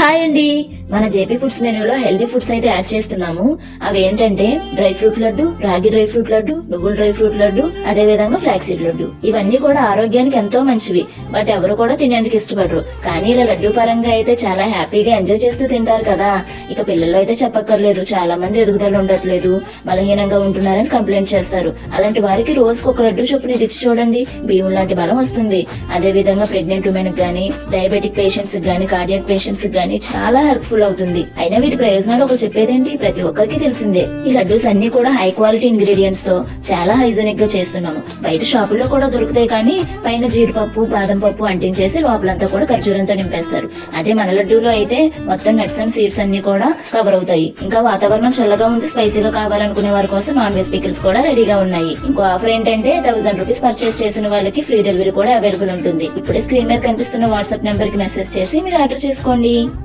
Hi అండి, మన JP foods మెనూలో హెల్తీ ఫుడ్స్ అయితే యాడ్ చేస్తున్నాము. అవి ఏంటంటే డ్రై ఫ్రూట్ లడ్డు, రాగి డ్రై ఫ్రూట్ లడ్డు, నువ్వుల డ్రై ఫ్రూట్ లడ్డు, అదే విధంగా ఫ్లాక్సీడ్ లడ్డు. ఇవన్నీ కూడా ఆరోగ్యానికి ఎంతో మంచివి, బట్ ఎవరు కూడా తినేందుకు ఇష్టపడరు. కానీ ఇలా లడ్డు పరంగా అయితే చాలా హ్యాపీగా ఎంజాయ్ చేస్తూ తింటారు కదా. ఇక పిల్లలు అయితే చెప్పక్కర్లేదు, చాలా మంది ఎదుగుదల ఉండట్లేదు, బలహీనంగా ఉంటున్నారని కంప్లైంట్ చేస్తారు. అలాంటి వారికి రోజుకు ఒక లడ్డు చొప్పున ఇచ్చి చూడండి, బియ్యం లాంటి బలం వస్తుంది. అదే విధంగా ప్రెగ్నెంట్ ఉమెన్ గానీ, డయాబెటిక్ పేషెంట్స్ గానీ, కార్డియాక్ పేషెంట్స్ గానీ చాలా హెల్ప్ఫుల్ అవుతుంది. అయినా వీటి ప్రయోజనాలు ఒకరు చెప్పేదేంటి, ప్రతి ఒక్కరికి తెలిసిందే. ఈ లడ్డూస్ అన్ని కూడా హై క్వాలిటీ ఇంగ్రీడియంట్స్ తో చాలా హైజెనిక్ గా చేస్తున్నాము. బయట షాపుల్లో కూడా దొరుకుతాయి, కానీ పైన జీడిపప్పు, బాదం పప్పు అంటించేసి లోపలంతా కూడా ఖర్జూరంతో నింపేస్తారు. అదే మన లడ్డూలో అయితే మొత్తం నట్స్ అండ్ సీడ్స్ అన్ని కూడా కవర్ అవుతాయి. ఇంకా వాతావరణం చల్లగా ఉంది, స్పైసీగా కావాలనుకునే వారి కోసం నాన్ వెజ్ పికిల్స్ కూడా రెడీగా ఉన్నాయి. ఇంకో ఆఫర్ ఏంటంటే 1000 రూపీస్ పర్చేస్ చేసిన వాళ్ళకి ఫ్రీ డెలివరీ కూడా అవైలబుల్ ఉంటుంది. ఇప్పుడే స్క్రీన్ మీద కనిపిస్తున్న వాట్సాప్ నెంబర్ కి మెసేజ్ చేసి మీరు ఆర్డర్ చేసుకోండి.